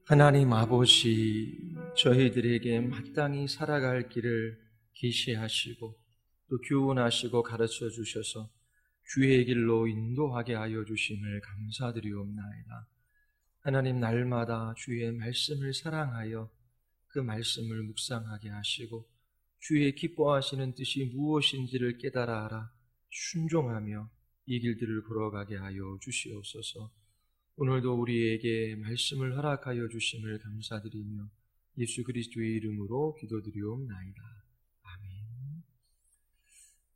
하나님 아버지, 저희들에게 마땅히 살아갈 길을 계시하시고 또 교훈하시고 가르쳐 주셔서 주의 길로 인도하게 하여 주심을 감사드리옵나이다. 하나님, 날마다 주의 말씀을 사랑하여 그 말씀을 묵상하게 하시고 주의 기뻐하시는 뜻이 무엇인지를 깨달아 알아 순종하며 이 길들을 걸어가게 하여 주시옵소서. 오늘도 우리에게 말씀을 허락하여 주심을 감사드리며 예수 그리스도의 이름으로 기도드리옵나이다. 아멘.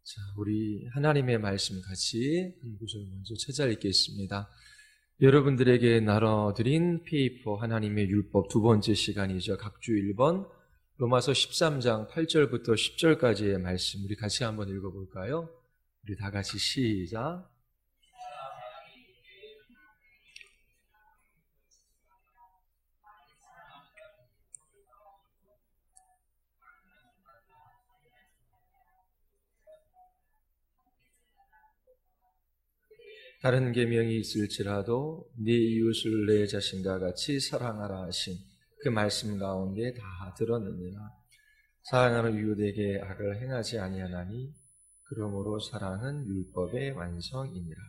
자, 우리 하나님의 말씀 같이 한 구절 먼저 찾아 읽겠습니다. 여러분들에게 나눠드린 페이퍼 하나님의 율법 두 번째 시간이죠. 각주 1번 로마서 13장 8절부터 10절까지의 말씀 우리 같이 한번 읽어볼까요? 우리 다 같이 시작. 다른 계명이 있을지라도 네 이웃을 내 자신과 같이 사랑하라 하신 그 말씀 가운데 다 들었느니라. 사랑하는 이웃에게 악을 행하지 아니하나니 그러므로 사랑은 율법의 완성이니라.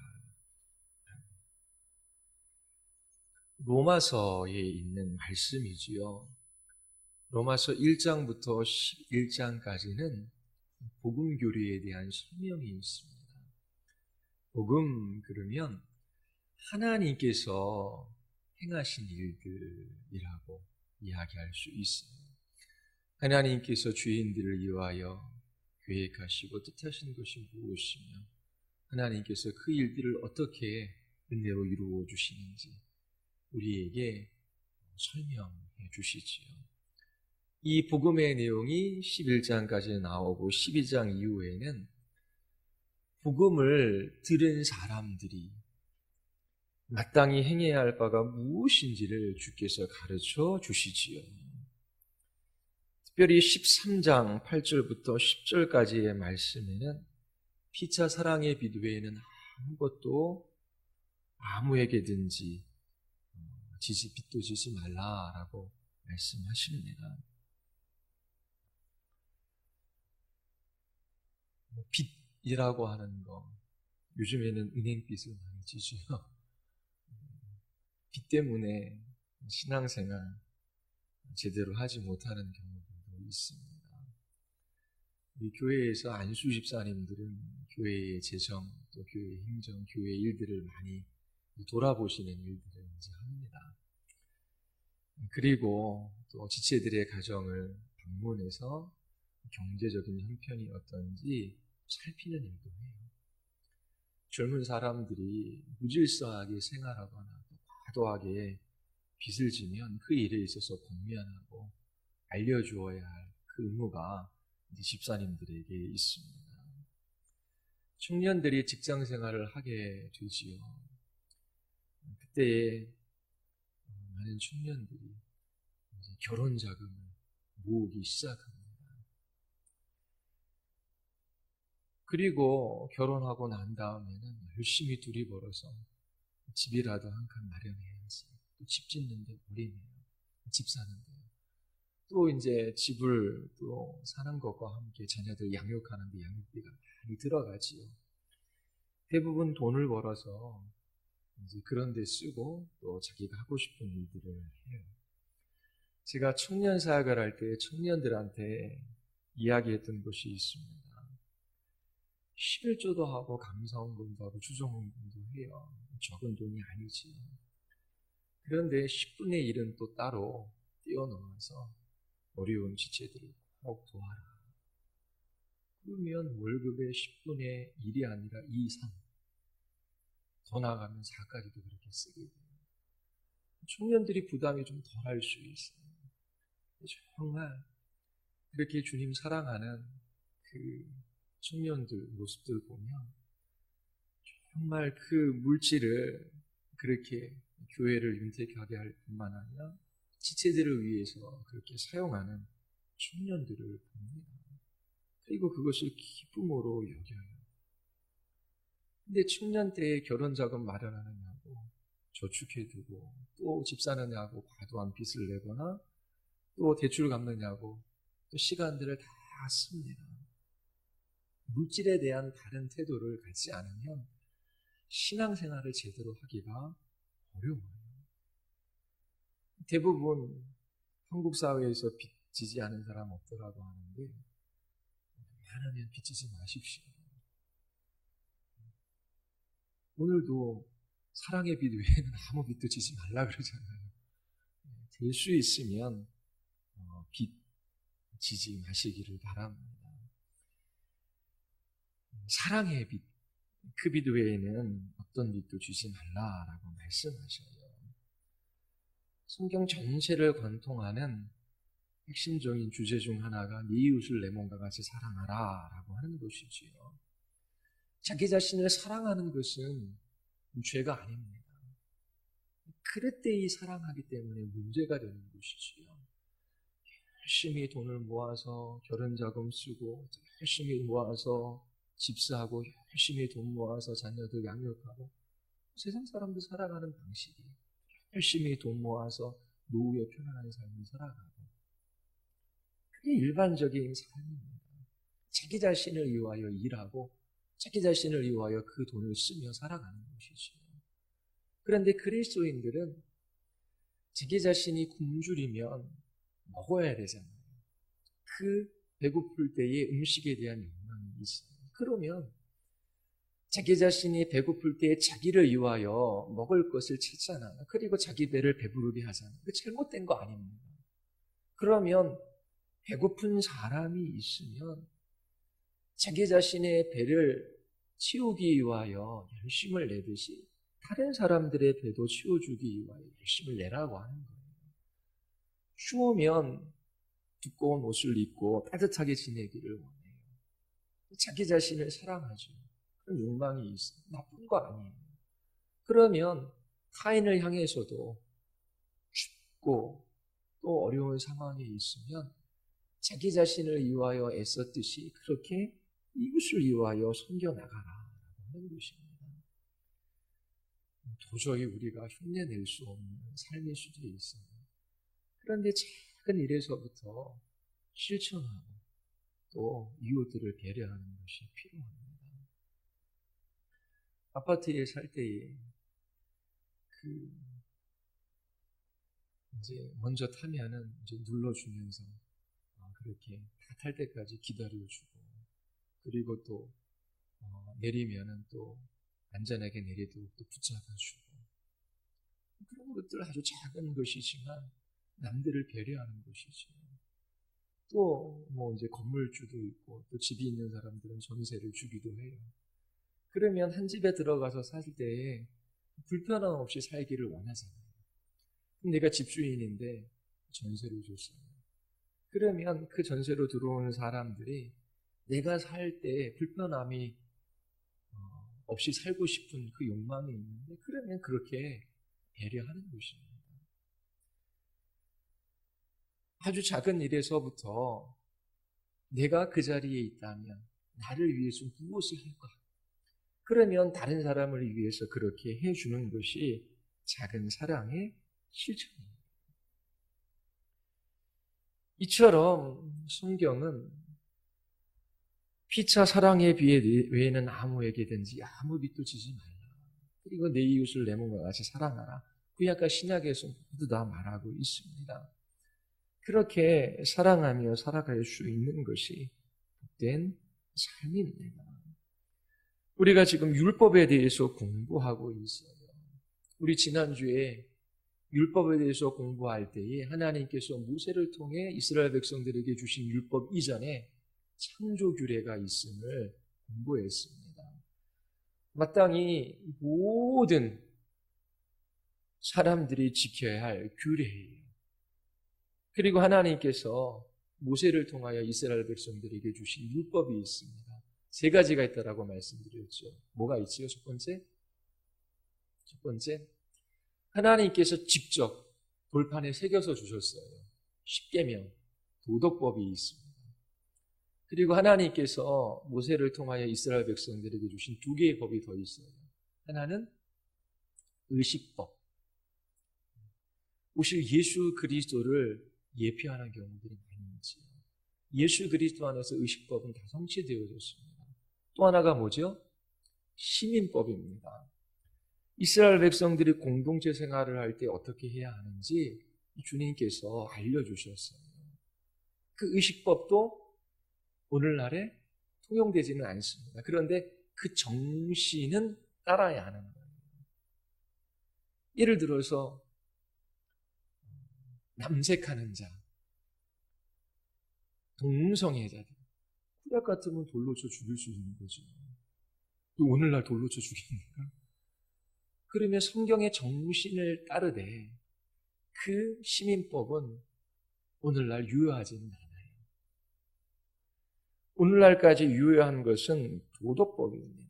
로마서에 있는 말씀이지요. 로마서 1장부터 11장까지는 복음 교리에 대한 설명이 있습니다. 복음 그러면 하나님께서 행하신 일들이라고 이야기할 수 있어요. 하나님께서 죄인들을 위하여 계획하시고 뜻하신 것이 무엇이며 하나님께서 그 일들을 어떻게 은혜로 이루어 주시는지 우리에게 설명해 주시지요. 이 복음의 내용이 11장까지 나오고 12장 이후에는 복음을 들은 사람들이 마땅히 행해야 할 바가 무엇인지를 주께서 가르쳐 주시지요. 특별히 13장 8절부터 10절까지의 말씀에는 피차 사랑의 비두에는 아무것도 아무에게든지 빚도 지지 말라라고 말씀하십니다. 빚이라고 하는 거, 요즘에는 은행빚을 많이 지죠. 빚 때문에 신앙생활 제대로 하지 못하는 경우도 있습니다. 우리 교회에서 안수 집사님들은 교회의 재정, 또 교회의 행정, 교회의 일들을 많이 돌아보시는 일들을 이제 합니다. 그리고 또 지체들의 가정을 방문해서 경제적인 형편이 어떤지 살피는 일도 해요. 젊은 사람들이 무질서하게 생활하거나 과도하게 빚을 지면 그 일에 있어서 권면하고 알려주어야 할 그 의무가 이제 집사님들에게 있습니다. 청년들이 직장 생활을 하게 되지요. 그때에 많은 청년들이 이제 결혼 자금을 모으기 시작합니다. 그리고 결혼하고 난 다음에는 열심히 둘이 벌어서 집이라도 한 칸 마련해야지. 또 집 짓는데 올인해요. 집 사는데. 또 이제 집을 또 사는 것과 함께 자녀들 양육하는데 양육비가 많이 들어가지요. 대부분 돈을 벌어서 이제 그런 데 쓰고 또 자기가 하고 싶은 일들을 해요. 제가 청년 사역을 할 때 청년들한테 이야기했던 것이 있습니다. 11조도 하고 감사원금도 하고 주정원금도 해요. 적은 돈이 아니지요. 그런데 10분의 1은 또 따로 띄워놓아서 어려운 지체들을 꼭 도와라. 그러면 월급의 10분의 1이 아니라 2, 3. 더 나가면 4까지도 그렇게 쓰게 돼요. 청년들이 부담이 좀 덜할 수 있어요. 정말 그렇게 주님 사랑하는 그 청년들 모습들 보면 정말 그 물질을 그렇게 교회를 윤택하게 할 뿐만 아니라 지체들을 위해서 그렇게 사용하는 청년들을 봅니다. 그리고 그것을 기쁨으로 여겨요. 근데 청년 때에 결혼 자금 마련하느냐고 저축해두고 또 집 사느냐고 과도한 빚을 내거나 또 대출 갚느냐고 또 시간들을 다 씁니다. 물질에 대한 다른 태도를 갖지 않으면 신앙생활을 제대로 하기가 어려워요. 대부분 한국 사회에서 빚지지 않은 사람 없더라고 하는데 웬만하면 빚지지 마십시오. 오늘도 사랑의 빚 외에는 아무 빚도 지지 말라 그러잖아요. 될 수 있으면 빚 지지 마시기를 바랍니다. 사랑의 빚, 그 빚 외에는 어떤 빚도 지지 말라라고 말씀하셔요. 성경 전체를 관통하는 핵심적인 주제 중 하나가 네 이웃을 내 몸과 같이 사랑하라 라고 하는 것이지요. 자기 자신을 사랑하는 것은 죄가 아닙니다. 그릇되이 사랑하기 때문에 문제가 되는 것이지요. 열심히 돈을 모아서 결혼자금 쓰고 열심히 모아서 집사하고 열심히 돈 모아서 자녀들 양육하고 세상 사람들 살아가는 방식이 열심히 돈 모아서 노후에 편안한 삶을 살아가고 그게 일반적인 삶입니다. 자기 자신을 위하여 일하고 자기 자신을 위하여 그 돈을 쓰며 살아가는 것이죠. 그런데 그리스도인들은 자기 자신이 굶주리면 먹어야 되잖아요. 그 배고플 때의 음식에 대한 욕망이 있어요. 그러면 자기 자신이 배고플 때 자기를 위하여 먹을 것을 찾잖아요. 그리고 자기 배를 배부르게 하잖아요. 그 잘못된 거 아닙니다. 그러면 배고픈 사람이 있으면 자기 자신의 배를 채우기 위하여 열심을 내듯이 다른 사람들의 배도 채워주기 위하여 열심을 내라고 하는 거예요. 추우면 두꺼운 옷을 입고 따뜻하게 지내기를 원해요. 자기 자신을 사랑하죠. 그런 욕망이 있어요. 나쁜 거 아니에요. 그러면 타인을 향해서도 춥고 또 어려운 상황에 있으면 자기 자신을 위하여 애썼듯이 그렇게 이웃을 위하여 섬겨나가라 하는 것입니다. 도저히 우리가 흉내낼 수 없는 삶일 수도 있어요. 그런데 작은 일에서부터 실천하고 또 이웃들을 배려하는 것이 필요합니다. 아파트에 살 때에 이제 먼저 타면은 이제 눌러주면서 그렇게 다 탈 때까지 기다려주고 그리고 또 내리면은 또 안전하게 내리도록 또 붙잡아주고 그런 것들 아주 작은 것이지만 남들을 배려하는 것이죠. 또 이제 건물주도 있고 또 집이 있는 사람들은 전세를 주기도 해요. 그러면 한 집에 들어가서 살 때에 불편함 없이 살기를 원하잖아요. 그럼 내가 집주인인데 전세를 줬어요. 그러면 그 전세로 들어오는 사람들이 내가 살 때 불편함이 없이 살고 싶은 그 욕망이 있는데 그러면 그렇게 배려하는 것입니다. 아주 작은 일에서부터 내가 그 자리에 있다면 나를 위해서 무엇을 할까? 그러면 다른 사람을 위해서 그렇게 해주는 것이 작은 사랑의 실천입니다. 이처럼 성경은 피차 사랑의 비에 외에는 아무에게든지 아무 빚도 지지 말라. 그리고 내 이웃을 내 몸과 같이 사랑하라. 구약과 신약에서 모두 다 말하고 있습니다. 그렇게 사랑하며 살아갈 수 있는 것이 복된 삶입니다. 우리가 지금 율법에 대해서 공부하고 있어요. 우리 지난주에 율법에 대해서 공부할 때에 하나님께서 모세를 통해 이스라엘 백성들에게 주신 율법 이전에 창조 규례가 있음을 공부했습니다. 마땅히 모든 사람들이 지켜야 할 규례예요. 그리고 하나님께서 모세를 통하여 이스라엘 백성들에게 주신 율법이 있습니다. 3가지가 있다라고 말씀드렸죠. 뭐가 있지요? 첫 번째, 하나님께서 직접 돌판에 새겨서 주셨어요. 십계명, 도덕법이 있습니다. 그리고 하나님께서 모세를 통하여 이스라엘 백성들에게 주신 2개의 법이 더 있어요. 하나는 의식법, 오실 예수 그리스도를 예표하는 경우들이 많이 있지요. 예수 그리스도 안에서 의식법은 다 성취되어졌습니다. 또 하나가 뭐죠? 시민법입니다. 이스라엘 백성들이 공동체 생활을 할 때 어떻게 해야 하는지 주님께서 알려주셨어요. 그 의식법도 오늘날에 통용되지는 않습니다. 그런데 그 정신은 따라야 하는 거예요. 예를 들어서 남색하는 자, 동성애자들, 구약 같으면 돌로 쳐 죽일 수 있는 거죠. 또 오늘날 돌로 쳐 죽입니까? 그러면 성경의 정신을 따르되 그 시민법은 오늘날 유효하지는 않아요. 오늘날까지 유효한 것은 도덕법입니다.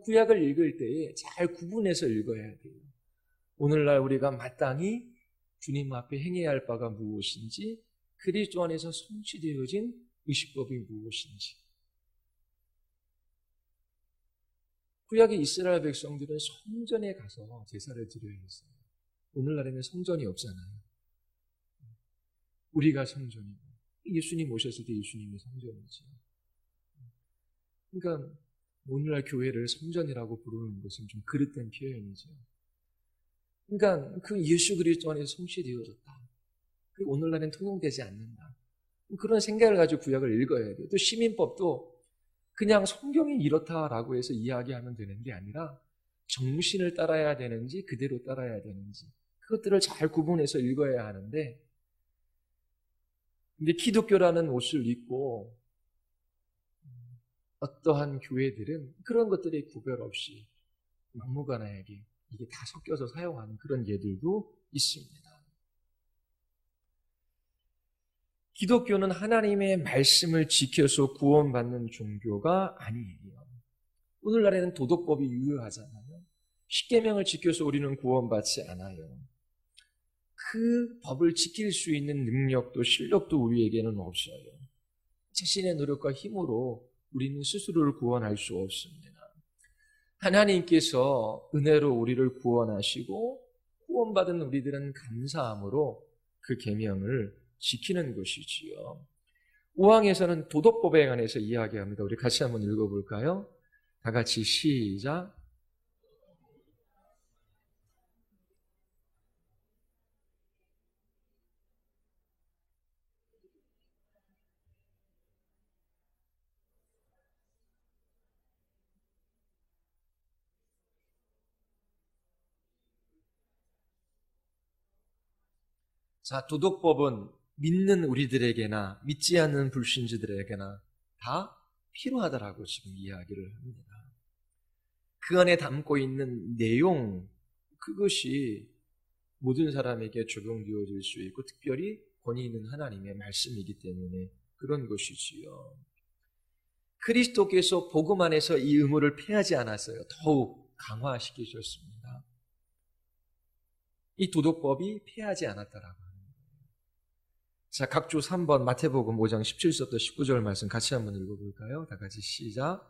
구약을 읽을 때에 잘 구분해서 읽어야 돼요. 오늘날 우리가 마땅히 주님 앞에 행해야 할 바가 무엇인지, 그리스도 안에서 성취되어진 의식법이 무엇인지. 구약의 이스라엘 백성들은 성전에 가서 제사를 드려야 했어요. 오늘날에는 성전이 없잖아요. 우리가 성전이고 예수님 오셨을 때 예수님이 성전이죠. 그러니까 오늘날 교회를 성전이라고 부르는 것은 좀 그릇된 표현이죠. 그러니까 그 예수 그리스도 안에서 성취되어졌다. 그 오늘날엔 통용되지 않는다. 그런 생각을 가지고 구약을 읽어야 돼요. 또 시민법도 그냥 성경이 이렇다라고 해서 이야기하면 되는 게 아니라 정신을 따라야 되는지 그대로 따라야 되는지 그것들을 잘 구분해서 읽어야 하는데, 근데 기독교라는 옷을 입고 어떠한 교회들은 그런 것들이 구별 없이 막무가내하게 이게 다 섞여서 사용하는 그런 예들도 있습니다. 기독교는 하나님의 말씀을 지켜서 구원받는 종교가 아니에요. 오늘날에는 도덕법이 유효하잖아요. 십계명을 지켜서 우리는 구원받지 않아요. 그 법을 지킬 수 있는 능력도 실력도 우리에게는 없어요. 자신의 노력과 힘으로 우리는 스스로를 구원할 수 없습니다. 하나님께서 은혜로 우리를 구원하시고 구원받은 우리들은 감사함으로 그 계명을 지키는 것이지요. 5항에서는 도덕법에 관해서 이야기합니다. 우리 같이 한번 읽어볼까요? 다 같이 시작. 자, 도덕법은 믿는 우리들에게나 믿지 않는 불신자들에게나 다 필요하다라고 지금 이야기를 합니다. 그 안에 담고 있는 내용, 그것이 모든 사람에게 적용되어질 수 있고 특별히 권위 있는 하나님의 말씀이기 때문에 그런 것이지요. 그리스도께서 복음 안에서 이 의무를 폐하지 않았어요. 더욱 강화시키셨습니다. 이 도덕법이 폐하지 않았다라고. 자, 각주 3번 마태복음 5장 17절부터 19절 말씀 같이 한번 읽어볼까요? 다 같이 시작.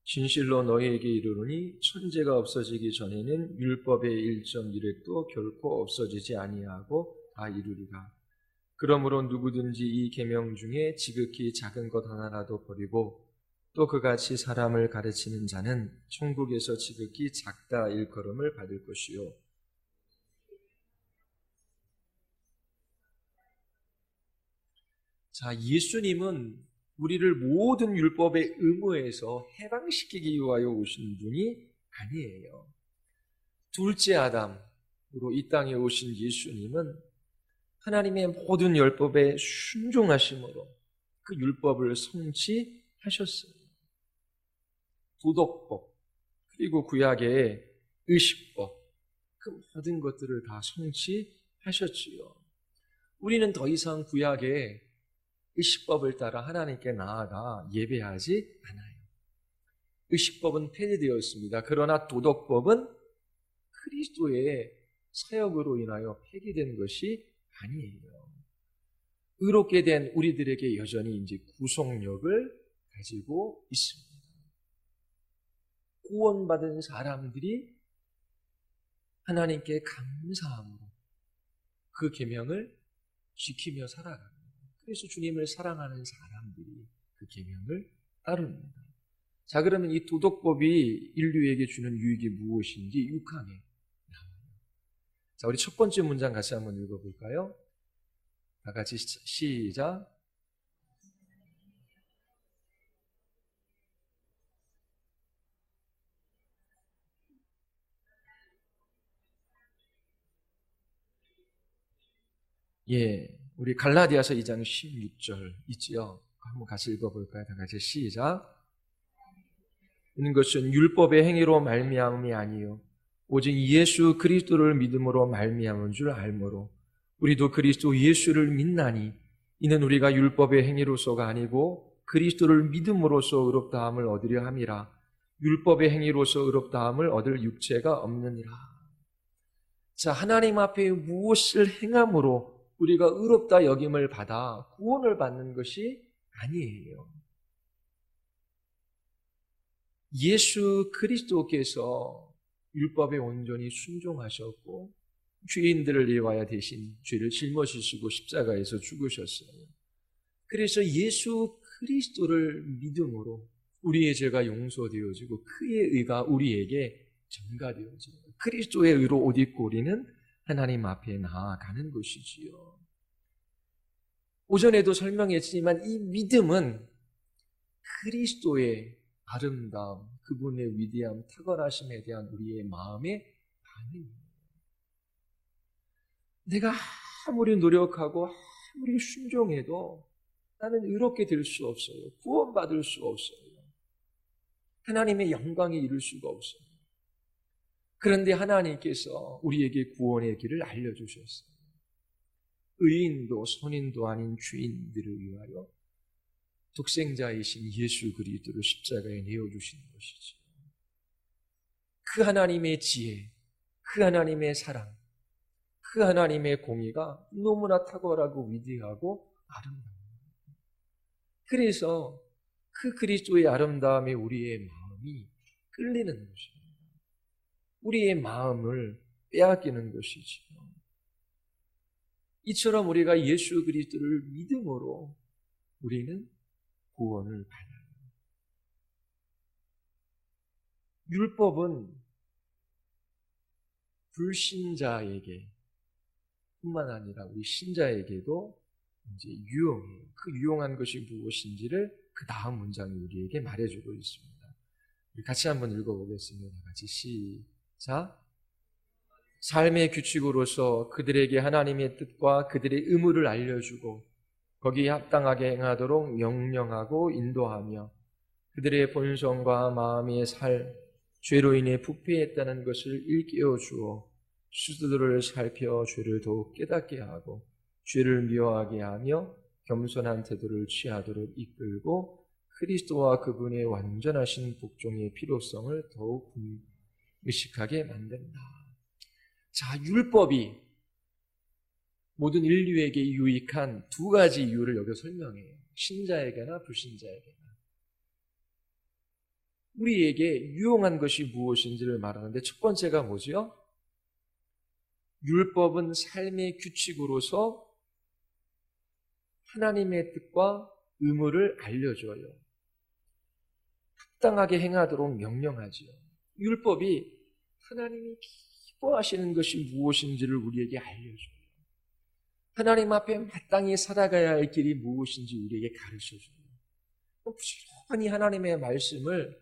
진실로 너희에게 이르노니 천재가 없어지기 전에는 율법의 1.1획도 결코 없어지지 아니하고 다 이루리라. 그러므로 누구든지 이 계명 중에 지극히 작은 것 하나라도 버리고 또 그같이 사람을 가르치는 자는 천국에서 지극히 작다 일컬음을 받을 것이요. 자, 예수님은 우리를 모든 율법의 의무에서 해방시키기 위하여 오신 분이 아니에요. 둘째 아담으로 이 땅에 오신 예수님은 하나님의 모든 율법에 순종하심으로 그 율법을 성취하셨어요. 도덕법, 그리고 구약의 의식법, 그 모든 것들을 다 성취하셨지요. 우리는 더 이상 구약의 의식법을 따라 하나님께 나아가 예배하지 않아요. 의식법은 폐지되었습니다. 그러나 도덕법은 그리스도의 사역으로 인하여 폐기된 것이 아니에요. 의롭게 된 우리들에게 여전히 이제 구속력을 가지고 있습니다. 구원받은 사람들이 하나님께 감사함으로 그 계명을 지키며 살아갑니다. 그래서 주님을 사랑하는 사람들이 그 계명을 따릅니다. 자, 그러면 이 도덕법이 인류에게 주는 유익이 무엇인지 6항에 나와요. 자, 우리 첫 번째 문장 같이 한번 읽어볼까요? 다 같이 시작. 예, 우리 갈라디아서 2장 16절 있지요. 한번 같이 읽어볼까요? 다 같이 시작. 이는 것은 율법의 행위로 말미암음이 아니요 오직 예수 그리스도를 믿음으로 말미암은 줄 알므로 우리도 그리스도 예수를 믿나니 이는 우리가 율법의 행위로서가 아니고 그리스도를 믿음으로써 의롭다함을 얻으려 함이라. 율법의 행위로서 의롭다함을 얻을 육체가 없느니라. 자, 하나님 앞에 무엇을 행함으로 우리가 의롭다 여김을 받아 구원을 받는 것이 아니에요. 예수 그리스도께서 율법에 온전히 순종하셨고 죄인들을 위하여 대신 죄를 짊어지시고 십자가에서 죽으셨어요. 그래서 예수 그리스도를 믿음으로 우리의 죄가 용서되어지고 그의 의가 우리에게 전가되어져요. 그리스도의 의로 옷 입고 우리는 하나님 앞에 나아가는 것이지요. 오전에도 설명했지만 이 믿음은 그리스도의 아름다움, 그분의 위대함, 탁월하심에 대한 우리의 마음의 반응입니다. 내가 아무리 노력하고 아무리 순종해도 나는 의롭게 될 수 없어요. 구원받을 수 없어요. 하나님의 영광에 이룰 수가 없어요. 그런데 하나님께서 우리에게 구원의 길을 알려주셨어요. 의인도 선인도 아닌 죄인들을 위하여 독생자이신 예수 그리스도를 십자가에 내어주신 것이죠. 그 하나님의 지혜, 그 하나님의 사랑, 그 하나님의 공의가 너무나 탁월하고 위대하고 아름다워요. 그래서 그 그리스도의 아름다움에 우리의 마음이 끌리는 것입니다. 우리의 마음을 빼앗기는 것이지요. 이처럼 우리가 예수 그리스도를 믿음으로 우리는 구원을 받아요. 율법은 불신자에게 뿐만 아니라 우리 신자에게도 이제 유용해요. 그 유용한 것이 무엇인지를 그 다음 문장이 우리에게 말해주고 있습니다. 우리 같이 한번 읽어보겠습니다. 같이 시작. 삶의 규칙으로서 그들에게 하나님의 뜻과 그들의 의무를 알려주고 거기에 합당하게 행하도록 명령하고 인도하며 그들의 본성과 마음의 죄로 인해 부패했다는 것을 일깨워 주어 스스로를 살펴 죄를 더욱 깨닫게 하고 죄를 미워하게 하며 겸손한 태도를 취하도록 이끌고 그리스도와 그분의 완전하신 복종의 필요성을 더욱 의식하게 만든다. 자, 율법이 모든 인류에게 유익한 두 가지 이유를 여기 설명해요. 신자에게나 불신자에게나. 우리에게 유용한 것이 무엇인지를 말하는데 첫 번째가 뭐지요? 율법은 삶의 규칙으로서 하나님의 뜻과 의무를 알려줘요. 합당하게 행하도록 명령하지요. 율법이 하나님이 기뻐하시는 것이 무엇인지를 우리에게 알려줘요. 하나님 앞에 마땅히 살아가야 할 길이 무엇인지 우리에게 가르쳐줘요. 부지런히 하나님의 말씀을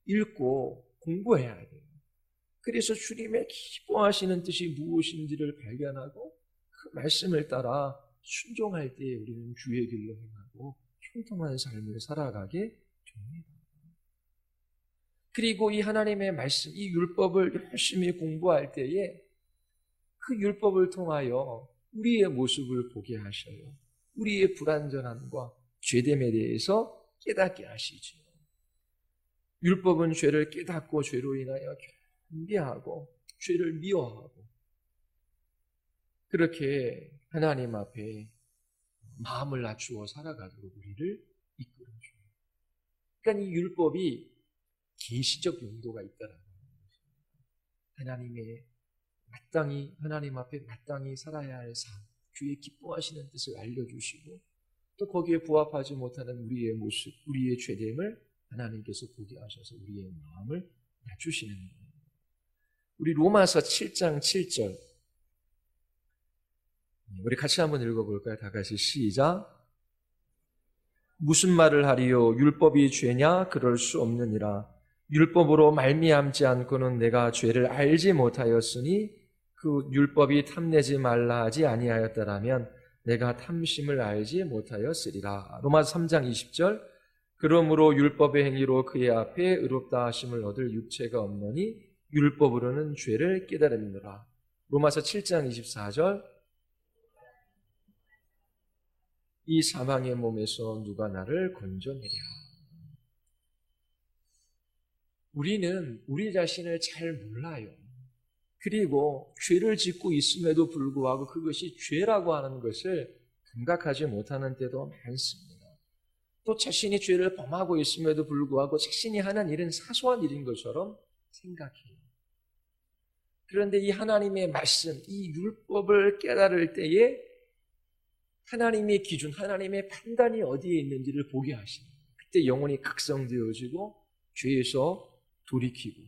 읽고 공부해야 돼요. 그래서 주님의 기뻐하시는 뜻이 무엇인지를 발견하고 그 말씀을 따라 순종할 때 우리는 주의 길로 행하고 형통한 삶을 살아가게 됩니다. 그리고 이 하나님의 말씀, 이 율법을 열심히 공부할 때에 그 율법을 통하여 우리의 모습을 보게 하셔요. 우리의 불완전함과 죄됨에 대해서 깨닫게 하시죠. 율법은 죄를 깨닫고 죄로 인하여 경계하고 죄를 미워하고 그렇게 하나님 앞에 마음을 낮추어 살아가도록 우리를 이끌어줘요. 그러니까 이 율법이 계시적 용도가 있다라는 것입니다. 하나님의 마땅히 하나님 앞에 마땅히 살아야 할 삶, 주의 기뻐하시는 뜻을 알려주시고 또 거기에 부합하지 못하는 우리의 모습, 우리의 죄됨을 하나님께서 보게 하셔서 우리의 마음을 낮추시는 거예요. 우리 로마서 7장 7절 우리 같이 한번 읽어볼까요? 다 같이 시작. 무슨 말을 하리요? 율법이 죄냐? 그럴 수 없느니라. 율법으로 말미암지 않고는 내가 죄를 알지 못하였으니 그 율법이 탐내지 말라 하지 아니하였다라면 내가 탐심을 알지 못하였으리라. 로마서 3장 20절 그러므로 율법의 행위로 그의 앞에 의롭다 하심을 얻을 육체가 없느니 율법으로는 죄를 깨달음이니라. 로마서 7장 24절 이 사망의 몸에서 누가 나를 건져내랴. 우리는 우리 자신을 잘 몰라요. 그리고 죄를 짓고 있음에도 불구하고 그것이 죄라고 하는 것을 감각하지 못하는 때도 많습니다. 또 자신이 죄를 범하고 있음에도 불구하고 자신이 하는 일은 사소한 일인 것처럼 생각해요. 그런데 이 하나님의 말씀, 이 율법을 깨달을 때에 하나님의 기준, 하나님의 판단이 어디에 있는지를 보게 하십니다. 그때 영혼이 각성되어지고 죄에서 돌이키고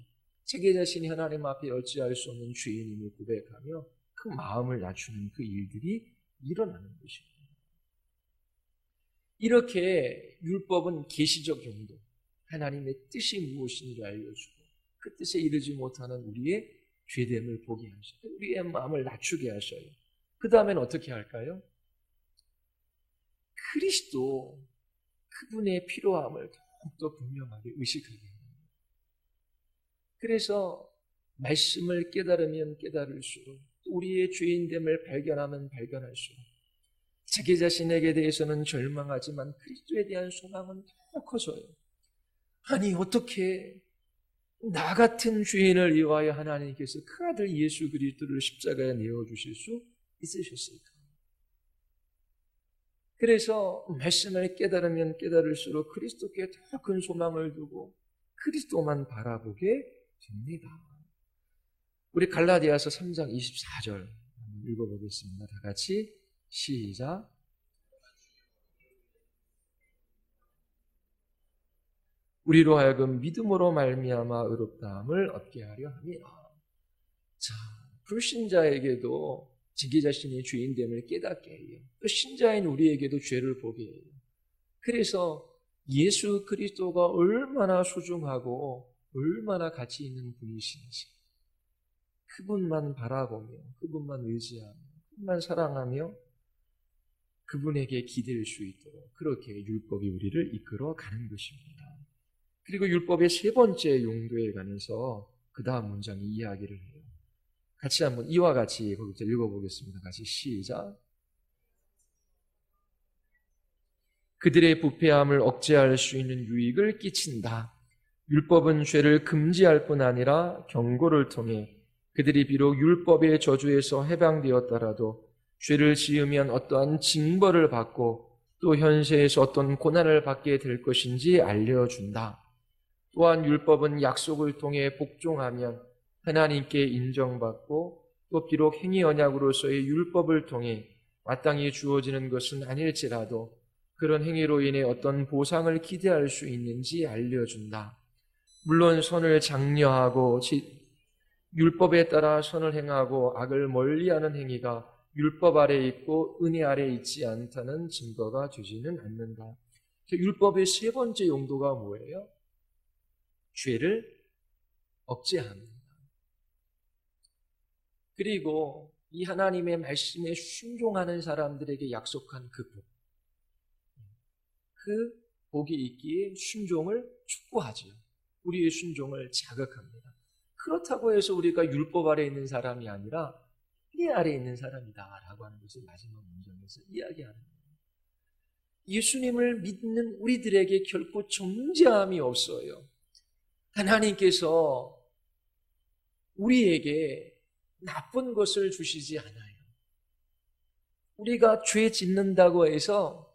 자기 자신이 하나님 앞에 어찌할 수 없는 죄인임을 고백하며 그 마음을 낮추는 그 일들이 일어나는 것입니다. 이렇게 율법은 계시적 용도, 하나님의 뜻이 무엇인지 알려주고 그 뜻에 이르지 못하는 우리의 죄됨을 보게 하셔요. 우리의 마음을 낮추게 하셔요. 그 다음엔 어떻게 할까요? 그리스도, 그분의 필요함을 더욱더 분명하게 의식하게 합니다. 그래서 말씀을 깨달으면 깨달을수록 우리의 죄인됨을 발견하면 발견할수록 자기 자신에게 대해서는 절망하지만 그리스도에 대한 소망은 더 커져요. 아니 어떻게 나 같은 죄인을 위하여 하나님께서 그 아들 예수 그리스도를 십자가에 내어주실 수 있으셨을까? 그래서 말씀을 깨달으면 깨달을수록 그리스도께 더 큰 소망을 두고 그리스도만 바라보게 됩니다. 우리 갈라디아서 3장 24절 읽어보겠습니다. 다 같이 시작. 우리로 하여금 믿음으로 말미암아 의롭다함을 얻게 하려 함이라. 자, 불신자에게도 자기 자신이 죄인됨을 깨닫게 해요. 또 신자인 우리에게도 죄를 보게 해요. 그래서 예수 그리스도가 얼마나 소중하고 얼마나 가치 있는 분이신지 그분만 바라보며 그분만 의지하며 그분만 사랑하며 그분에게 기댈 수 있도록 그렇게 율법이 우리를 이끌어 가는 것입니다. 그리고 율법의 세 번째 용도에 관해서 그 다음 문장이 이야기를 해요. 같이 한번 이와 같이 거기서 읽어보겠습니다. 같이 시작. 그들의 부패함을 억제할 수 있는 유익을 끼친다. 율법은 죄를 금지할 뿐 아니라 경고를 통해 그들이 비록 율법의 저주에서 해방되었더라도 죄를 지으면 어떠한 징벌을 받고 또 현세에서 어떤 고난을 받게 될 것인지 알려준다. 또한 율법은 약속을 통해 복종하면 하나님께 인정받고 또 비록 행위 언약으로서의 율법을 통해 마땅히 주어지는 것은 아닐지라도 그런 행위로 인해 어떤 보상을 기대할 수 있는지 알려준다. 물론 선을 장려하고 율법에 따라 선을 행하고 악을 멀리하는 행위가 율법 아래 있고 은혜 아래 있지 않다는 증거가 되지는 않는다. 율법의 세 번째 용도가 뭐예요? 죄를 억제합니다. 그리고 이 하나님의 말씀에 순종하는 사람들에게 약속한 그 복, 그 복이 있기에 순종을 촉구하죠. 우리의 순종을 자극합니다. 그렇다고 해서 우리가 율법 아래 있는 사람이 아니라 은혜 아래 있는 사람이다라고 하는 것을 마지막 문장에서 이야기하는 거예요. 예수님을 믿는 우리들에게 결코 정죄함이 없어요. 하나님께서 우리에게 나쁜 것을 주시지 않아요. 우리가 죄 짓는다고 해서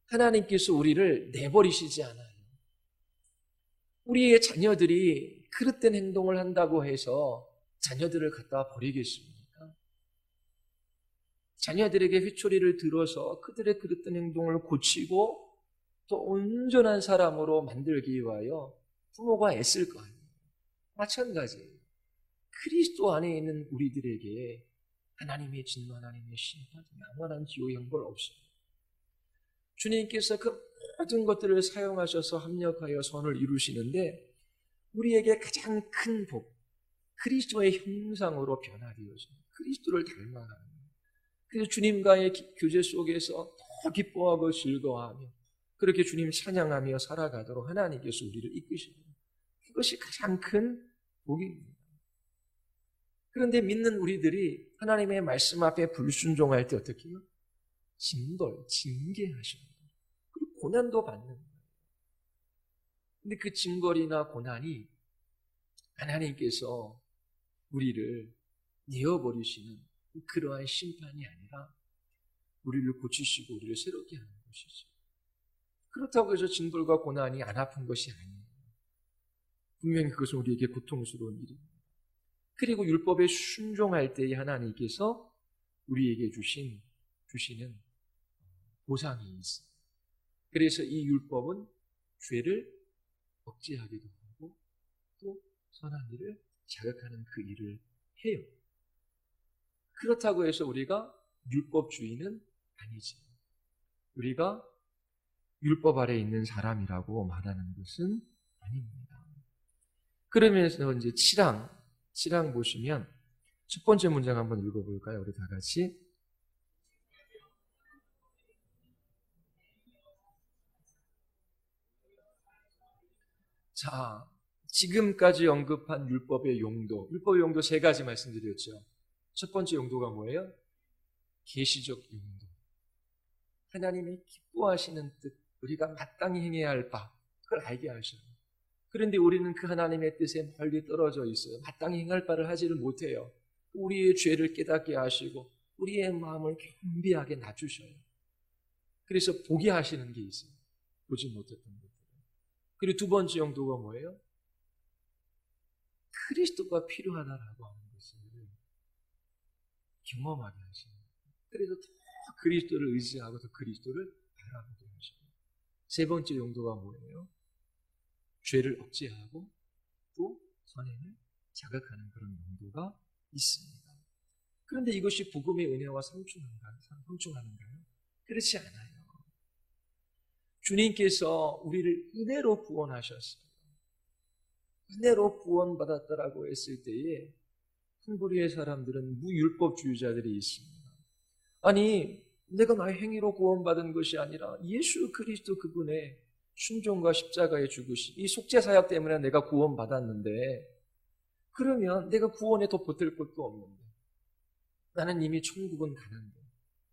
하나님께서 우리를 내버리시지 않아요. 우리의 자녀들이 그릇된 행동을 한다고 해서 자녀들을 갖다 버리겠습니까? 자녀들에게 회초리를 들어서 그들의 그릇된 행동을 고치고 또 온전한 사람으로 만들기 위하여 부모가 애쓸 거 아니에요. 마찬가지예요. 그리스도 안에 있는 우리들에게 하나님의 진노, 하나님의 심판, 영원한 지옥의 형벌 없습니다. 주님께서 그 모든 것들을 사용하셔서 합력하여 선을 이루시는데 우리에게 가장 큰 복, 그리스도의 형상으로 변화되어집니다. 그리스도를 닮아가는 거예요. 그래서 주님과의 교제 속에서 더 기뻐하고 즐거워하며 그렇게 주님 찬양하며 살아가도록 하나님께서 우리를 이끄십니다. 그것이 가장 큰 복입니다. 그런데 믿는 우리들이 하나님의 말씀 앞에 불순종할 때 어떻게 해요? 징벌, 징계하십니다. 그리고 고난도 받는 거예요. 근데 그 징벌이나 고난이 하나님께서 우리를 내어버리시는 그러한 심판이 아니라 우리를 고치시고 우리를 새롭게 하는 것이죠. 그렇다고 해서 징벌과 고난이 안 아픈 것이 아니에요. 분명히 그것은 우리에게 고통스러운 일입니다. 그리고 율법에 순종할 때에 하나님께서 우리에게 주시는 보상이 있습니다. 그래서 이 율법은 죄를 억제하기도 하고 또 선한 일을 자극하는 그 일을 해요. 그렇다고 해서 우리가 율법주의는 아니지. 우리가 율법 아래 있는 사람이라고 말하는 것은 아닙니다. 그러면서 이제 7항 보시면 첫 번째 문장 한번 읽어볼까요? 우리 다 같이. 자, 지금까지 언급한 율법의 용도 세 가지 말씀드렸죠. 첫 번째 용도가 뭐예요? 계시적 용도. 하나님이 기뻐하시는 뜻, 우리가 마땅히 행해야 할 바, 그걸 알게 하셔요. 그런데 우리는 그 하나님의 뜻에 멀리 떨어져 있어요. 마땅히 행할 바를 하지를 못해요. 우리의 죄를 깨닫게 하시고 우리의 마음을 겸비하게 낮추셔요. 그래서 보게 하시는 게 있어요. 보지 못했던 것들. 그리고 두 번째 용도가 뭐예요? 그리스도가 필요하다라고 하는 것을 경험하게 하시는 거예요. 그래서 더 그리스도를 의지하고 더 그리스도를 바라보게 하시고. 세 번째 용도가 뭐예요? 죄를 억제하고 또 선행을 자극하는 그런 용도가 있습니다. 그런데 이것이 복음의 은혜와 상충하는가요? 그렇지 않아요. 주님께서 우리를 은혜로 구원하셨어요. 은혜로 구원받았다라고 했을 때에 한 부류의 사람들은 무율법주의자들이 있습니다. 아니, 내가 나의 행위로 구원받은 것이 아니라 예수 그리스도 그분의 순종과 십자가의 죽으심, 이 속죄사역 때문에 내가 구원받았는데 그러면 내가 구원에 더 보탤 것도 없는데 나는 이미 천국은 가는데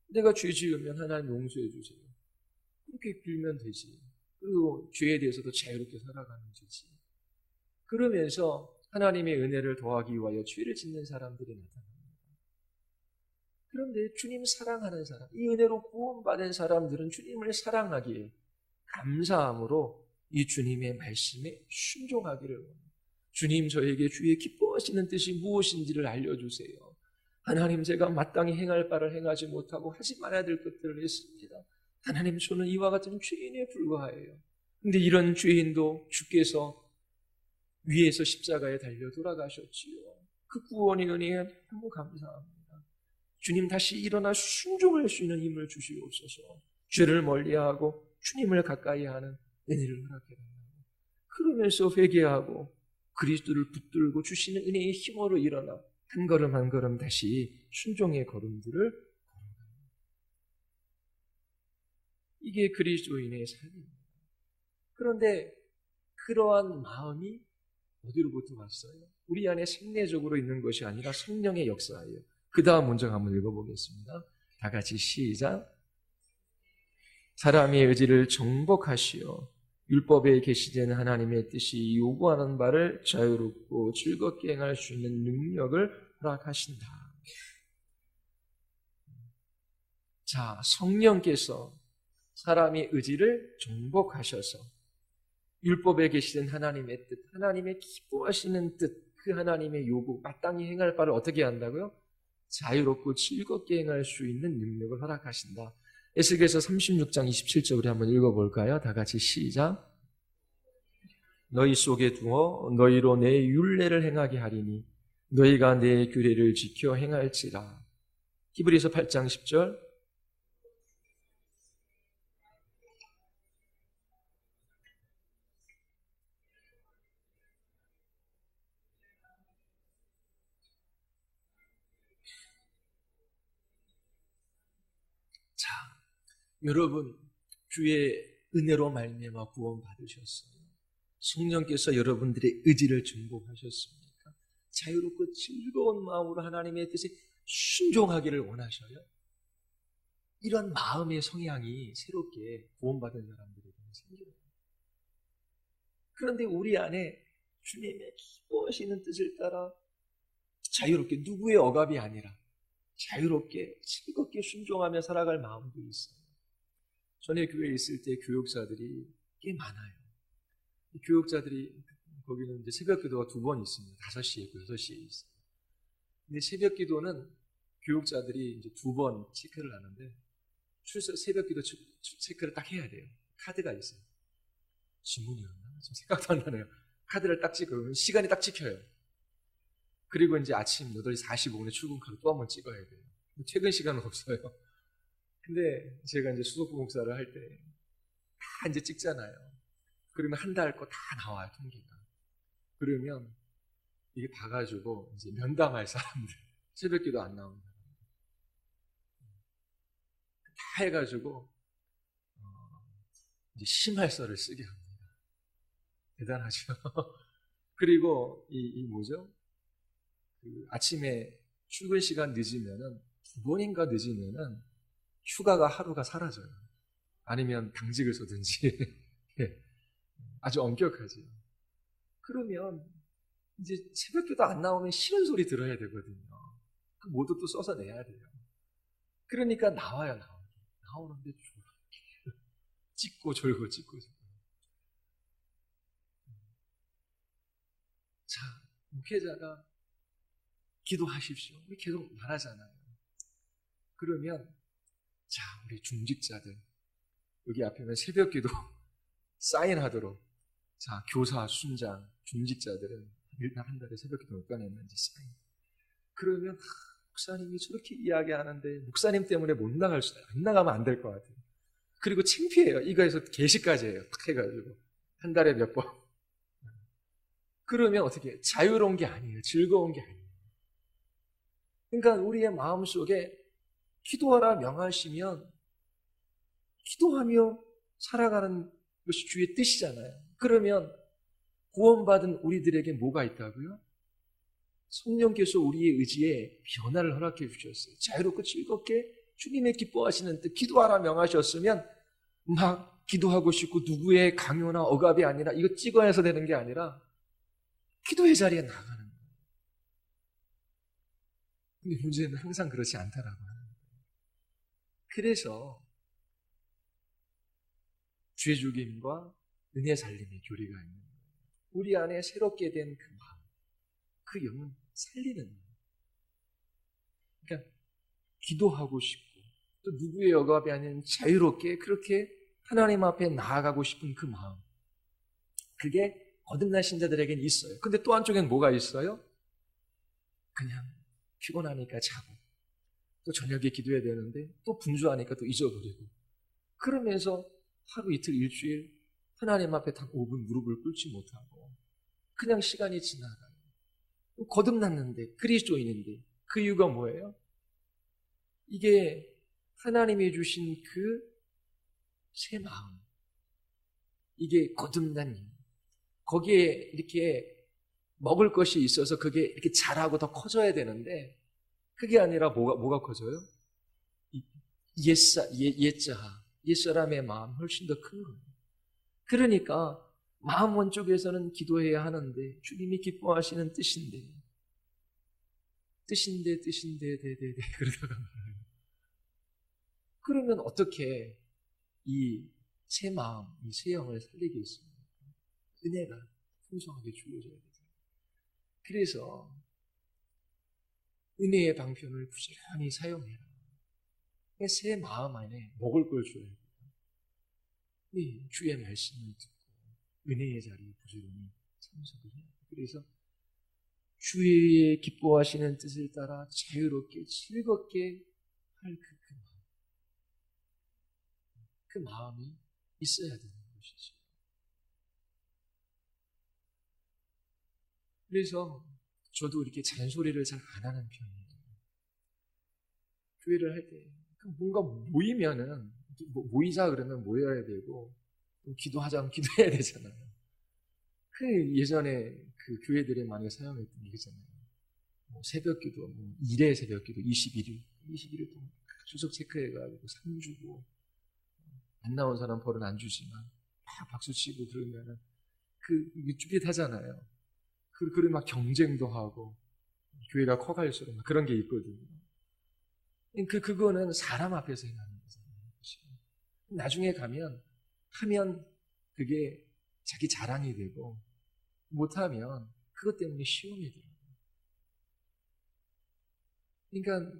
내가 죄 지으면 하나님 용서해 주세요. 그렇게 빌면 되지. 그리고 죄에 대해서도 자유롭게 살아가는 지지. 그러면서 하나님의 은혜를 더하기 위하여 죄를 짓는 사람들이 나타납니다. 그런데 주님 사랑하는 사람, 이 은혜로 구원받은 사람들은 주님을 사랑하기에 감사함으로 이 주님의 말씀에 순종하기를 원합니다. 주님, 저에게 주의 기뻐하시는 뜻이 무엇인지를 알려주세요. 하나님, 제가 마땅히 행할 바를 행하지 못하고 하지 말아야 될 것들을 했습니다. 하나님, 저는 이와 같은 죄인에 불과해요. 근데 이런 죄인도 주께서 위에서 십자가에 달려 돌아가셨지요. 그 구원의 은혜에 너무 감사합니다. 주님, 다시 일어나 순종할 수 있는 힘을 주시옵소서. 죄를 멀리하고 주님을 가까이 하는 은혜를 허락해달라고. 그러면서 회개하고 그리스도를 붙들고 주시는 은혜의 힘으로 일어나 한 걸음 한 걸음 다시 순종의 걸음들을 걸어갑니다. 이게 그리스도인의 삶입니다. 그런데 그러한 마음이 어디로부터 왔어요? 우리 안에 생내적으로 있는 것이 아니라 성령의 역사예요. 그 다음 문장 한번 읽어보겠습니다. 다 같이 시작. 사람의 의지를 정복하시어 율법에 계시된 하나님의 뜻이 요구하는 바를 자유롭고 즐겁게 행할 수 있는 능력을 허락하신다. 자, 성령께서 사람의 의지를 정복하셔서 율법에 계시는 하나님의 뜻, 하나님의 기뻐하시는 뜻, 그 하나님의 요구, 마땅히 행할 바를 어떻게 한다고요? 자유롭고 즐겁게 행할 수 있는 능력을 허락하신다. 에스겔서 36장 27절 우리 한번 읽어볼까요? 다 같이 시작. 너희 속에 두어 너희로 내 율례를 행하게 하리니 너희가 내 규례를 지켜 행할지라. 히브리서 8장 10절. 자, 여러분 주의 은혜로 말미암아 구원 받으셨어요. 성령께서 여러분들의 의지를 증복하셨습니까? 자유롭고 즐거운 마음으로 하나님의 뜻에 순종하기를 원하셔요. 이런 마음의 성향이 새롭게 구원받은 사람들에게 생겨요. 그런데 우리 안에 주님의 기뻐하시는 뜻을 따라 자유롭게, 누구의 억압이 아니라 자유롭게 즐겁게 순종하며 살아갈 마음도 있어요. 전에 교회에 있을 때 교육자들이 꽤 많아요. 교육자들이 거기는 이제 새벽 기도가 2번 있습니다. 5시에 있고 6시에 있어요. 근데 새벽 기도는 교육자들이 이제 2번 체크를 하는데 새벽 기도 체크를 딱 해야 돼요. 카드가 있어요. 지문이었나? 지금 생각도 안 나네요. 카드를 딱 찍으면 시간이 딱 찍혀요. 그리고 이제 아침 8시 45분에 출근카로 또 한 번 찍어야 돼요. 퇴근 시간은 없어요. 근데 제가 이제 수석부 목사를 할 때 다 이제 찍잖아요. 그러면 한 달 거 다 나와요, 통계가. 그러면 이게 봐가지고 이제 면담할 사람들, 새벽 기도 안 나오는 사람들 다 해가지고 이제 심할서를 쓰게 합니다. 대단하죠. 그리고 이 뭐죠? 그 아침에 출근 시간 늦으면은 2번인가 늦으면은 휴가가 하루가 사라져요. 아니면 당직을 서든지. 아주 엄격하죠. 그러면 이제 새벽기도 안 나오면 싫은 소리 들어야 되거든요. 그 모두 또 써서 내야 돼요. 그러니까 나와요. 나오는데 저렇게 찍고 졸고 찍고 졸고. 자, 목회자가 기도하십시오. 우리 계속 말하잖아요. 그러면 자, 우리 중직자들 여기 앞에는 새벽기도 사인하도록. 자, 교사, 순장, 중직자들은 일단 한 달에 새벽기도 몇 번 했는지 사인. 그러면 목사님이 저렇게 이야기하는데 목사님 때문에 못 나갈 수도 안 나가면 안 될 것 같아요. 그리고 창피해요. 이거에서 게시까지 해요. 탁 해가지고 한 달에 몇 번. 그러면 어떻게 자유로운 게 아니에요. 즐거운 게 아니에요. 그러니까 우리의 마음속에 기도하라 명하시면 기도하며 살아가는 것이 주의 뜻이잖아요. 그러면 구원받은 우리들에게 뭐가 있다고요? 성령께서 우리의 의지에 변화를 허락해 주셨어요. 자유롭고 즐겁게 주님의 기뻐하시는 뜻, 기도하라 명하셨으면 막 기도하고 싶고 누구의 강요나 억압이 아니라 이거 찍어야 해서 되는 게 아니라 기도의 자리에 나가는 거예요. 근데 문제는 항상 그렇지 않다라고 하는 거예요. 그래서 죄 죽임과 은혜 살림의 교리가 있는 거예요. 우리 안에 새롭게 된 그 마음, 그 영은 살리는 거예요. 그러니까 기도하고 싶고 또 누구의 억압이 아닌 자유롭게 그렇게 하나님 앞에 나아가고 싶은 그 마음, 그게 거듭난 신자들에게는 있어요. 근데 또 한쪽엔 뭐가 있어요? 그냥 피곤하니까 자고 또 저녁에 기도해야 되는데 또 분주하니까 또 잊어버리고 그러면서 하루 이틀 일주일 하나님 앞에 단 5분 무릎을 꿇지 못하고 그냥 시간이 지나가요. 거듭났는데 그리스도인인데 그 이유가 뭐예요? 이게 하나님이 주신 그 새 마음, 이게 거듭난 일, 거기에 이렇게 먹을 것이 있어서 그게 이렇게 자라고 더 커져야 되는데 그게 아니라 뭐가 커져요? 옛사람의 마음 훨씬 더 큰 거예요. 그러니까 마음 원쪽에서는 기도해야 하는데 주님이 기뻐하시는 뜻인데 그러다가 말아요. 그러면 어떻게 이 새 마음, 이 새 영을 살리겠습니까? 은혜가 풍성하게 주어져야 되죠. 그래서 은혜의 방편을 부지런히 사용해라. 새 마음 안에 먹을 걸 줘야 돼요. 네, 주의 말씀을 듣고 은혜의 자리에 부지런히 참석을 해야 돼요. 그래서 주의 기뻐하시는 뜻을 따라 자유롭게 즐겁게 할 그 마음이 있어야 되는 것이죠. 그래서 저도 이렇게 잔소리를 잘 안 하는 편이에요. 교회를 할 때 뭔가 모이면은 모이자 그러면 모여야 되고 또 기도하자면 기도해야 되잖아요. 그 예전에 그 교회들이 많이 사용했던 얘기잖아요. 새벽기도, 일의 새벽기도 21일 동안 주석 체크해가지고 상 주고 안 나온 사람 벌은 안 주지만 막 박수치고 그러면은 쭈릿하잖아요. 그리고 막 경쟁도 하고 교회가 커갈수록 막 그런 게 있거든요. 그거는 사람 앞에서 행하는 거잖아요. 나중에 하면 그게 자기 자랑이 되고 못하면 그것 때문에 시험이 돼요. 그러니까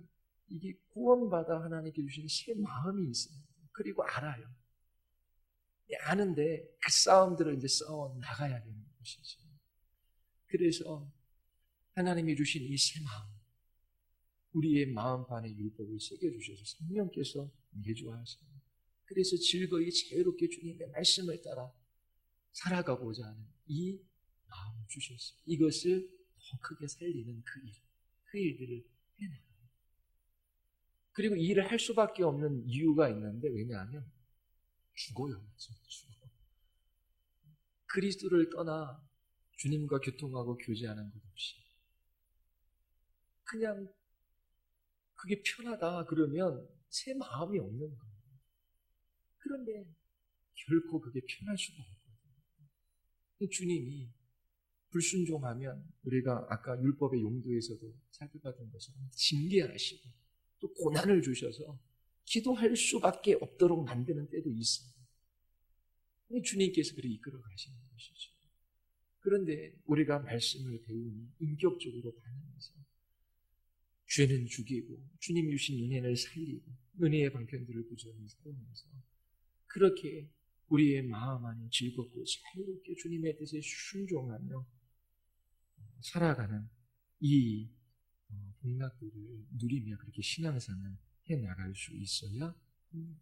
이게 구원받아 하나님께 주신 새 마음이 있어요. 그리고 알아요. 아는데 그 싸움들을 이제 싸워 나가야 되는 것이죠. 그래서 하나님이 주신 이 새 마음, 우리의 마음판에 율법을 새겨주셔서 성령께서 내주하셔서 그래서 즐거이 자유롭게 주님의 말씀을 따라 살아가고자 하는 이 마음을 주셨어요. 이것을 더 크게 살리는 그 일들을 해나가요. 그리고 이 일을 할 수밖에 없는 이유가 있는데 왜냐하면 죽어요. 죽어. 그리스도를 떠나 주님과 교통하고 교제하는 것 없이 그냥 그게 편하다 그러면 새 마음이 없는 거예요. 그런데 결코 그게 편할 수가 없거든요. 주님이 불순종하면 우리가 아까 율법의 용도에서도 살펴봤던 것처럼 징계하시고 또 고난을 주셔서 기도할 수밖에 없도록 만드는 때도 있어요. 주님께서 그렇게 이끌어 가시는 것이죠. 그런데 우리가 말씀을 배우니 인격적으로 반응해서 죄는 죽이고 주님 주신 은혜를 살리고 은혜의 방편들을 부지런히 사용해서 그렇게 우리의 마음 안에 즐겁고 자유롭게 주님의 뜻에 순종하며 살아가는 이 복락들을 누리며 그렇게 신앙생활을 해나갈 수 있어야 합니다.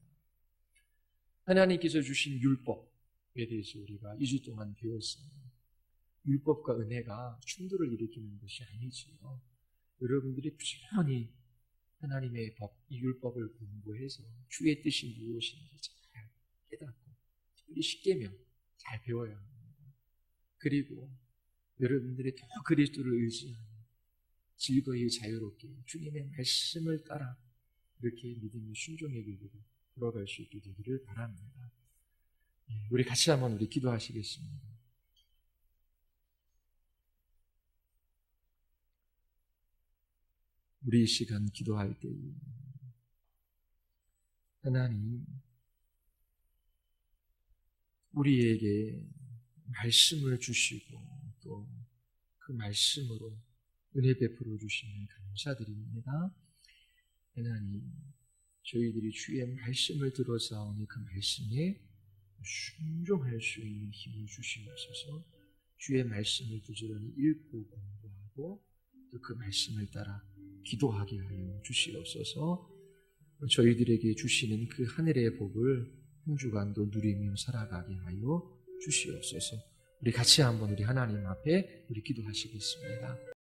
하나님께서 주신 율법에 대해서 우리가 2주 동안 배웠어요. 율법과 은혜가 충돌을 일으키는 것이 아니지요. 여러분들이 부지런히 하나님의 법, 이 율법을 공부해서 주의 뜻이 무엇인지 잘 깨닫고 특별히 십계명 잘 배워야 합니다. 그리고 여러분들이 더 그리스도를 의지하며 즐거이 자유롭게 주님의 말씀을 따라 이렇게 믿음의 순종의 길로 걸어갈 수 있게 되기를 바랍니다. 우리 같이 한번 우리 기도하시겠습니다. 우리 이 시간 기도할 때 하나님 우리에게 말씀을 주시고 또 그 말씀으로 은혜 베풀어 주시면 감사드립니다. 하나님 저희들이 주의 말씀을 들어사오니 그 말씀에 순종할 수 있는 힘을 주시옵소서. 주의 말씀을 부지런히 읽고 공부하고 또 그 말씀을 따라 기도하게 하여 주시옵소서. 저희들에게 주시는 그 하늘의 복을 한 주간도 누리며 살아가게 하여 주시옵소서. 우리 같이 한번 우리 하나님 앞에 우리 기도하시겠습니다.